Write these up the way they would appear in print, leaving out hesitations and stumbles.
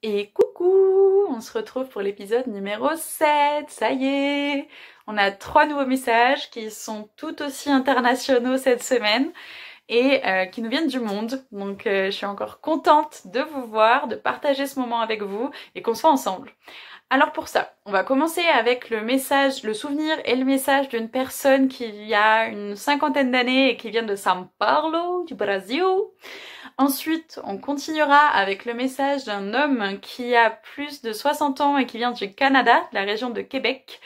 Et coucou, on se retrouve pour l'épisode numéro 7, ça y est. On a 3 nouveaux messages qui sont tout aussi internationaux cette semaine et qui nous viennent du monde. Donc je suis encore contente de vous voir, de partager ce moment avec vous et qu'on soit ensemble. Alors pour ça, on va commencer avec le message, le souvenir et le message d'une personne qui a une cinquantaine d'années et qui vient de São Paulo, du Brésil. Ensuite, on continuera avec le message d'un homme qui a plus de 60 ans et qui vient du Canada, de la région de Québec.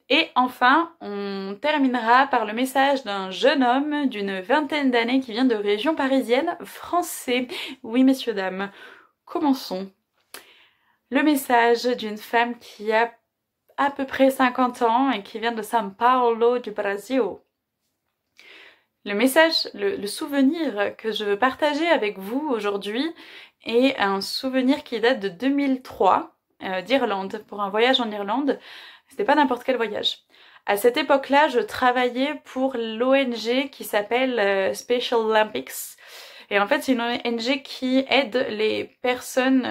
Et enfin, on terminera par le message d'un jeune homme d'une vingtaine d'années qui vient de région parisienne, français. Oui, messieurs, dames, commençons. Le message d'une femme qui a à peu près 50 ans et qui vient de São Paulo, du Brésil. Le message, le souvenir que je veux partager avec vous aujourd'hui est un souvenir qui date de 2003 d'Irlande, pour un voyage en Irlande. C'était pas n'importe quel voyage. À cette époque-là, je travaillais pour l'ONG qui s'appelle Special Olympics. Et en fait, c'est une ONG qui aide les personnes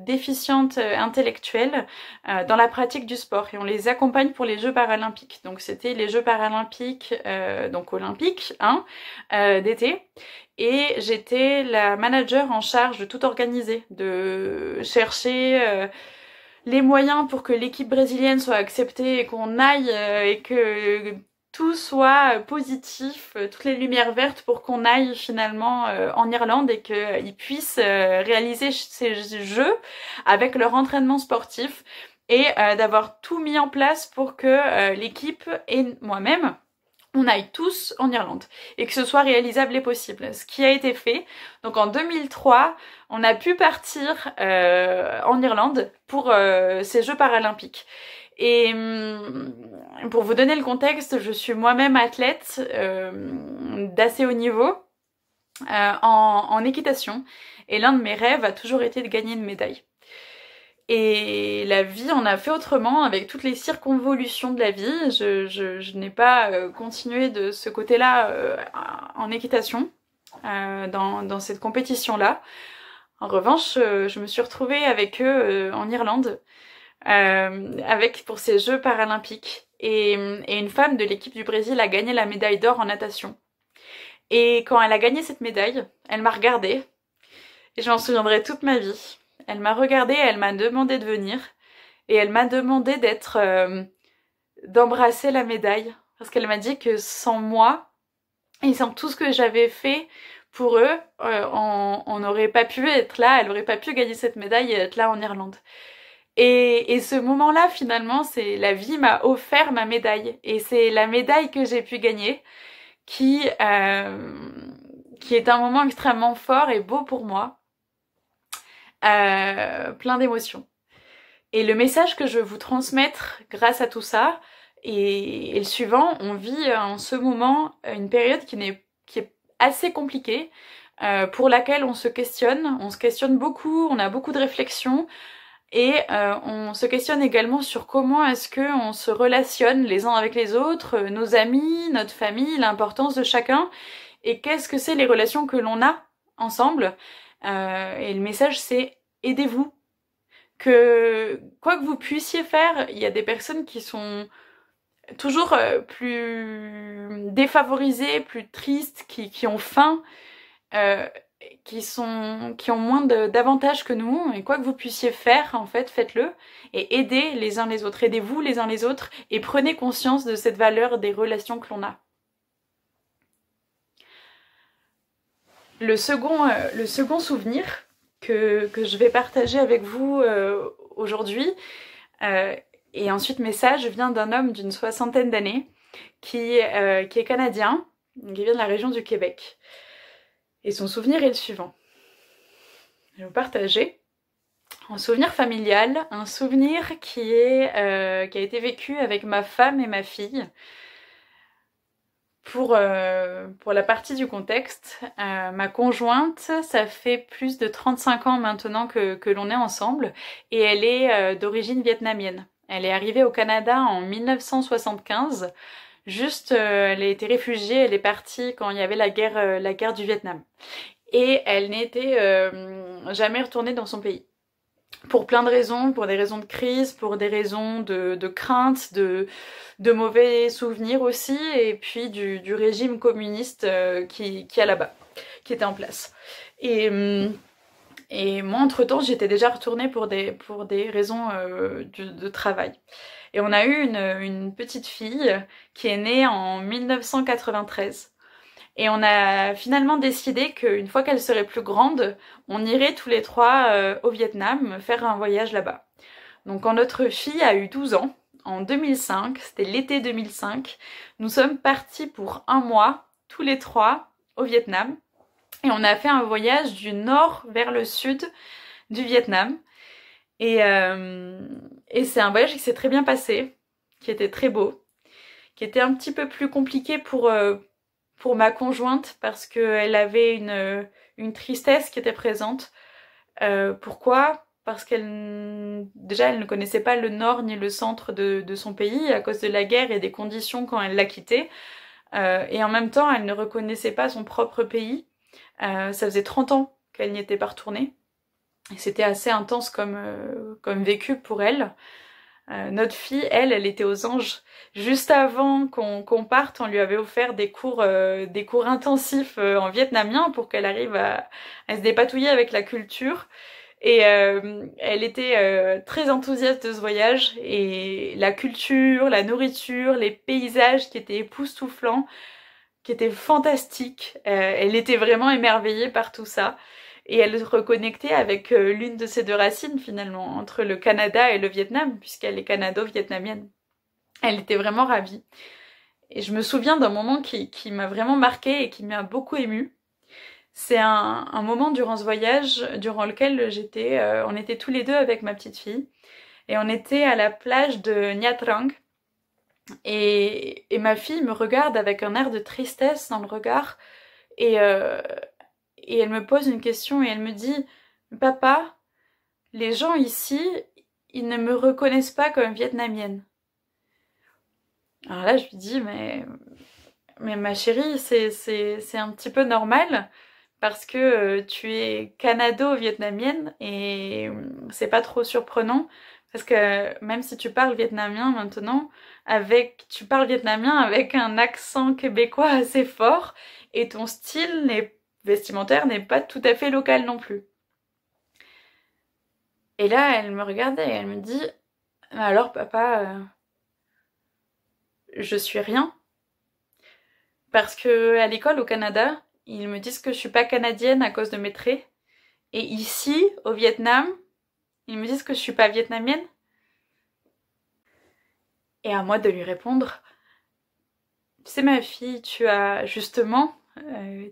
déficientes intellectuelles dans la pratique du sport. Et on les accompagne pour les Jeux paralympiques. Donc c'était les Jeux paralympiques, donc olympiques, d'été. Et j'étais la manager en charge de tout organiser, de chercher les moyens pour que l'équipe brésilienne soit acceptée et qu'on aille et que tout soit positif, toutes les lumières vertes pour qu'on aille finalement en Irlande et qu'ils puissent réaliser ces jeux avec leur entraînement sportif et d'avoir tout mis en place pour que l'équipe et moi-même on aille tous en Irlande et que ce soit réalisable et possible. Ce qui a été fait. Donc en 2003, on a pu partir en Irlande pour ces Jeux paralympiques. Et pour vous donner le contexte, je suis moi-même athlète d'assez haut niveau en équitation. Et l'un de mes rêves a toujours été de gagner une médaille. Et la vie en a fait autrement avec toutes les circonvolutions de la vie. Je n'ai pas continué de ce côté-là en équitation, dans cette compétition-là. En revanche, je me suis retrouvée avec eux en Irlande, pour ces Jeux paralympiques. Et une femme de l'équipe du Brésil a gagné la médaille d'or en natation. Et quand elle a gagné cette médaille, elle m'a regardée, et je m'en souviendrai toute ma vie. Elle m'a regardée, elle m'a demandé de venir, et elle m'a demandé d'embrasser la médaille, parce qu'elle m'a dit que sans moi, et sans tout ce que j'avais fait pour eux, on n'aurait pas pu être là, elle n'aurait pas pu gagner cette médaille et être là en Irlande. Et ce moment-là, finalement, c'est la vie m'a offert ma médaille, et c'est la médaille que j'ai pu gagner, qui est un moment extrêmement fort et beau pour moi. Plein d'émotions. Et le message que je veux vous transmettre grâce à tout ça est le suivant. On vit en ce moment une période qui est assez compliquée, pour laquelle on se questionne beaucoup, on a beaucoup de réflexions et on se questionne également sur comment est-ce qu'on se relationne les uns avec les autres, nos amis, notre famille, l'importance de chacun et qu'est-ce que c'est les relations que l'on a ensemble. Et le message c'est aidez-vous. Que quoi que vous puissiez faire, il y a des personnes qui sont toujours plus défavorisées, plus tristes, qui ont faim, qui ont moins d'avantages que nous. Et quoi que vous puissiez faire, en fait, faites-le et aidez les uns les autres. Aidez-vous les uns les autres et prenez conscience de cette valeur des relations que l'on a. Le second souvenir que je vais partager avec vous aujourd'hui, et ensuite message vient d'un homme d'une soixantaine d'années qui est canadien, qui vient de la région du Québec. Et son souvenir est le suivant. Je vais vous partager un souvenir familial, un souvenir qui a été vécu avec ma femme et ma fille. Pour la partie du contexte, ma conjointe, ça fait plus de 35 ans maintenant que l'on est ensemble et elle est d'origine vietnamienne. Elle est arrivée au Canada en 1975, elle a été réfugiée, elle est partie quand il y avait la guerre du Vietnam. Et elle n'était jamais retournée dans son pays. pour plein de raisons, pour des raisons de crise, pour des raisons de crainte, de mauvais souvenirs aussi, et puis du régime communiste qui est là-bas, qui était en place. Et moi, entre-temps, j'étais déjà retournée pour des raisons de travail. Et on a eu une petite fille qui est née en 1993. Et on a finalement décidé qu'une fois qu'elle serait plus grande, on irait tous les trois au Vietnam faire un voyage là-bas. Donc quand notre fille a eu 12 ans, en 2005, c'était l'été 2005, nous sommes partis pour un mois, tous les trois, au Vietnam. Et on a fait un voyage du nord vers le sud du Vietnam. Et c'est un voyage qui s'est très bien passé, qui était très beau, qui était un petit peu plus compliqué pour ma conjointe parce qu'elle avait une tristesse qui était présente. Pourquoi ? Parce déjà elle ne connaissait pas le nord ni le centre de son pays à cause de la guerre et des conditions quand elle l'a quitté. Et en même temps, elle ne reconnaissait pas son propre pays. Ça faisait 30 ans qu'elle n'y était pas retournée. Et c'était assez intense comme vécu pour elle. Notre fille, elle était aux anges. Juste avant qu'on parte, on lui avait offert des cours intensifs en vietnamien pour qu'elle arrive à se dépatouiller avec la culture. Et elle était très enthousiaste de ce voyage. Et la culture, la nourriture, les paysages qui étaient époustouflants, qui étaient fantastiques. Elle était vraiment émerveillée par tout ça. Et elle se reconnectait avec l'une de ses deux racines finalement, entre le Canada et le Vietnam, puisqu'elle est canado-vietnamienne. Elle était vraiment ravie. Et je me souviens d'un moment qui m'a vraiment marquée et qui m'a beaucoup émue. C'est un moment durant ce voyage, durant lequel on était tous les deux avec ma petite fille, et on était à la plage de Nha Trang. Et ma fille me regarde avec un air de tristesse dans le regard, et elle me pose une question et elle me dit « Papa, les gens ici, ils ne me reconnaissent pas comme vietnamienne. » Alors là, je lui dis « Mais ma chérie, c'est un petit peu normal parce que tu es canado-vietnamienne et c'est pas trop surprenant parce que même si tu parles vietnamien maintenant, tu parles vietnamien avec un accent québécois assez fort et ton style vestimentaire n'est pas tout à fait local non plus. » Et là, elle me regardait et elle me dit « Alors papa, je suis rien ?» Parce que à l'école au Canada, ils me disent que je suis pas canadienne à cause de mes traits. Et ici, au Vietnam, ils me disent que je suis pas vietnamienne. Et à moi de lui répondre « Tu sais ma fille, tu as justement...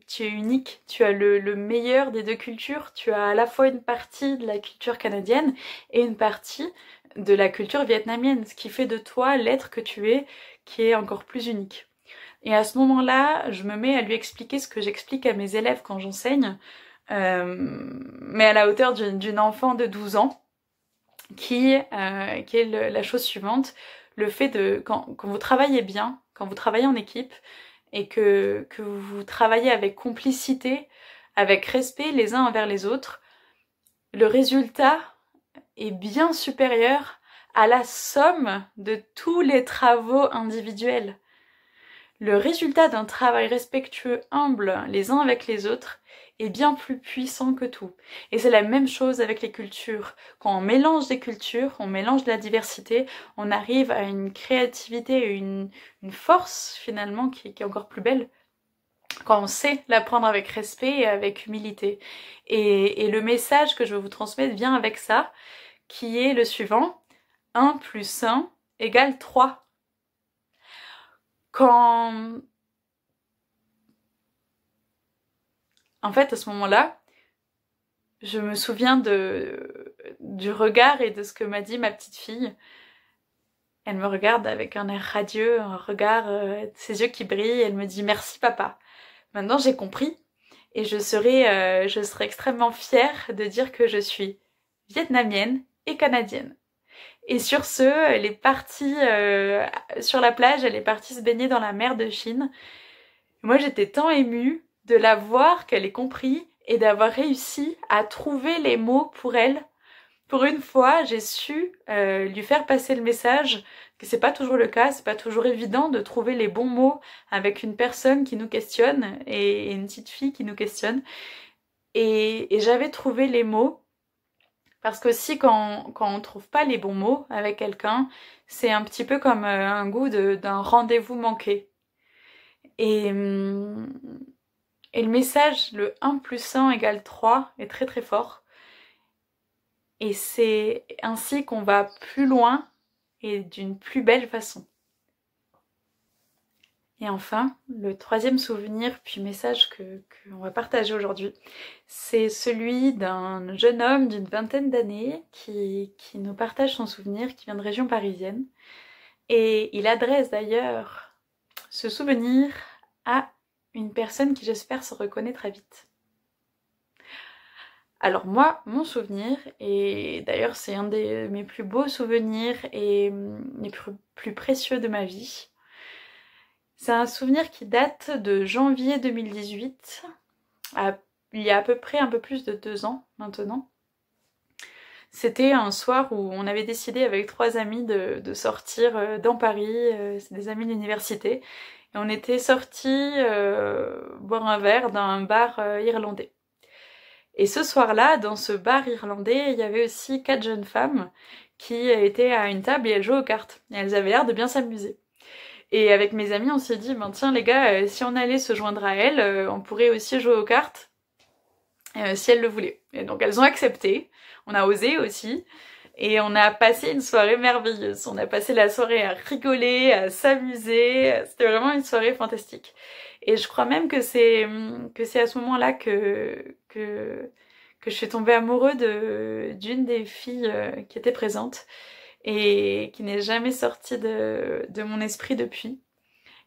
tu es unique, tu as le meilleur des deux cultures, tu as à la fois une partie de la culture canadienne et une partie de la culture vietnamienne, ce qui fait de toi l'être que tu es, qui est encore plus unique. » Et à ce moment-là, je me mets à lui expliquer ce que j'explique à mes élèves quand j'enseigne, mais à la hauteur d'une enfant de 12 ans, qui est la chose suivante, le fait de, quand vous travaillez bien, quand vous travaillez en équipe, et que vous travaillez avec complicité, avec respect les uns envers les autres, le résultat est bien supérieur à la somme de tous les travaux individuels. Le résultat d'un travail respectueux, humble les uns avec les autres est bien plus puissant que tout. Et c'est la même chose avec les cultures. Quand on mélange des cultures, on mélange de la diversité, on arrive à une créativité, une force finalement qui est encore plus belle. Quand on sait l'apprendre avec respect et avec humilité. Et le message que je veux vous transmettre vient avec ça, qui est le suivant. 1 + 1 = 3. En fait, à ce moment-là, je me souviens du regard et de ce que m'a dit ma petite fille. Elle me regarde avec un air radieux, un regard, ses yeux qui brillent, et elle me dit « Merci papa ». Maintenant j'ai compris et je serai extrêmement fière de dire que je suis vietnamienne et canadienne. Et sur ce, elle est partie sur la plage, elle est partie se baigner dans la mer de Chine. Moi j'étais tant émue de la voir qu'elle ait compris et d'avoir réussi à trouver les mots pour elle Pour une fois, j'ai su lui faire passer le message que c'est pas toujours le cas, c'est pas toujours évident de trouver les bons mots avec une personne qui nous questionne et une petite fille qui nous questionne. Et j'avais trouvé les mots parce qu'aussi quand on trouve pas les bons mots avec quelqu'un, c'est un petit peu comme un goût d'un rendez-vous manqué. Et, hum, et le message, le 1 plus 1 égale 3, est très très fort. Et c'est ainsi qu'on va plus loin et d'une plus belle façon. Et enfin, le troisième souvenir puis message qu'on va partager aujourd'hui, c'est celui d'un jeune homme d'une vingtaine d'années qui nous partage son souvenir, qui vient de région parisienne. Et il adresse d'ailleurs ce souvenir à une personne qui j'espère se reconnaît très vite. Alors moi, mon souvenir, et d'ailleurs c'est un de mes plus beaux souvenirs et les plus précieux de ma vie, c'est un souvenir qui date de janvier 2018, il y a à peu près un peu plus de 2 ans maintenant. C'était un soir où on avait décidé avec 3 amis de sortir dans Paris, c'est des amis de l'université, et on était sortis boire un verre dans un bar irlandais. Et ce soir-là, dans ce bar irlandais, il y avait aussi 4 jeunes femmes qui étaient à une table et elles jouaient aux cartes. Et elles avaient l'air de bien s'amuser. Et avec mes amis, on s'est dit, ben tiens les gars, si on allait se joindre à elles, on pourrait aussi jouer aux cartes, si elles le voulaient. Et donc elles ont accepté, on a osé aussi, et on a passé une soirée merveilleuse. On a passé la soirée à rigoler, à s'amuser, c'était vraiment une soirée fantastique. Et je crois même que c'est à ce moment-là que je suis tombée amoureuse d'une des filles qui était présente et qui n'est jamais sortie de mon esprit depuis,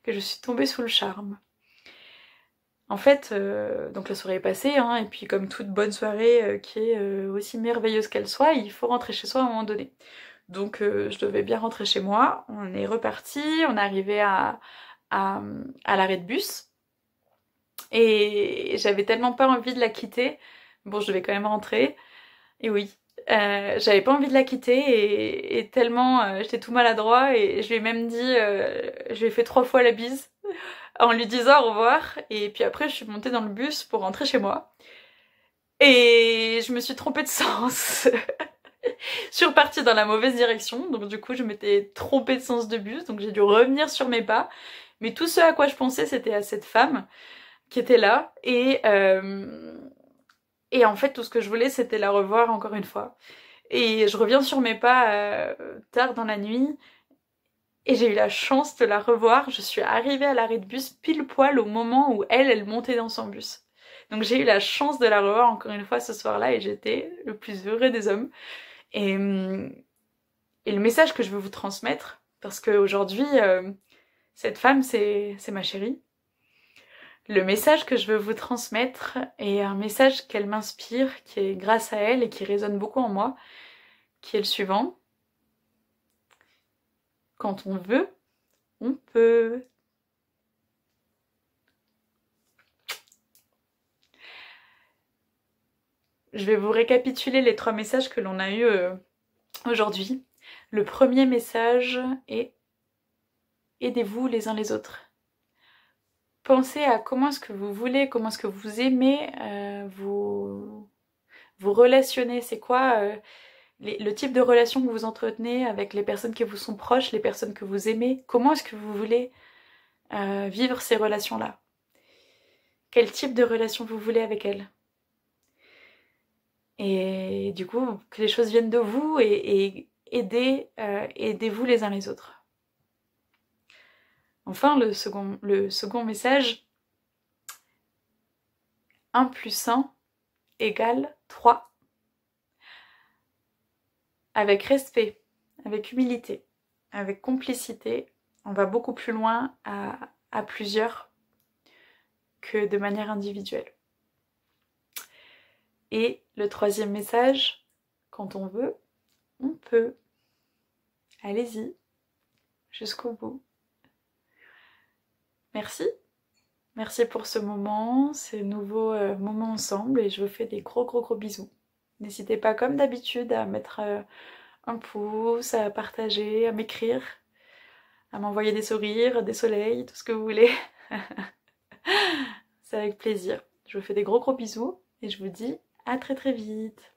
que je suis tombée sous le charme. En fait, donc la soirée est passée, hein, et puis comme toute bonne soirée qui est aussi merveilleuse qu'elle soit, il faut rentrer chez soi à un moment donné. Donc je devais bien rentrer chez moi, on est reparti, on est arrivé à l'arrêt de bus, et j'avais tellement pas envie de la quitter, bon je devais quand même rentrer, et oui, j'avais pas envie de la quitter, et tellement j'étais tout maladroit, et je lui ai même dit, je lui ai fait 3 fois la bise, en lui disant au revoir, et puis après je suis montée dans le bus pour rentrer chez moi, et je me suis trompée de sens. Je suis repartie dans la mauvaise direction, donc du coup je m'étais trompée de sens de bus, donc j'ai dû revenir sur mes pas, mais tout ce à quoi je pensais c'était à cette femme qui était là, et en fait tout ce que je voulais c'était la revoir encore une fois. Et je reviens sur mes pas tard dans la nuit, et j'ai eu la chance de la revoir. Je suis arrivée à l'arrêt de bus pile poil au moment où elle montait dans son bus. Donc j'ai eu la chance de la revoir encore une fois ce soir-là, et j'étais le plus heureux des hommes. Et, et le message que je veux vous transmettre, parce qu'aujourd'hui, cette femme c'est ma chérie, le message que je veux vous transmettre est un message qu'elle m'inspire, qui est grâce à elle et qui résonne beaucoup en moi, qui est le suivant. Quand on veut, on peut. Je vais vous récapituler les 3 messages que l'on a eus aujourd'hui. Le premier message est « Aidez-vous les uns les autres ». Pensez à comment est-ce que vous voulez, comment est-ce que vous aimez vous relationner. C'est quoi le type de relation que vous entretenez avec les personnes qui vous sont proches, les personnes que vous aimez. Comment est-ce que vous voulez vivre ces relations-là? Quel type de relation vous voulez avec elles? Et du coup, que les choses viennent de vous, et aidez-vous les uns les autres. Enfin, le second message, 1 plus 1 égale 3. Avec respect, avec humilité, avec complicité, on va beaucoup plus loin à plusieurs que de manière individuelle. Et le troisième message, quand on veut, on peut. Allez-y, jusqu'au bout. Merci. Merci pour ce moment, ces nouveaux moments ensemble, et je vous fais des gros bisous. N'hésitez pas comme d'habitude à mettre un pouce, à partager, à m'écrire, à m'envoyer des sourires, des soleils, tout ce que vous voulez. C'est avec plaisir. Je vous fais des gros bisous et je vous dis à très vite.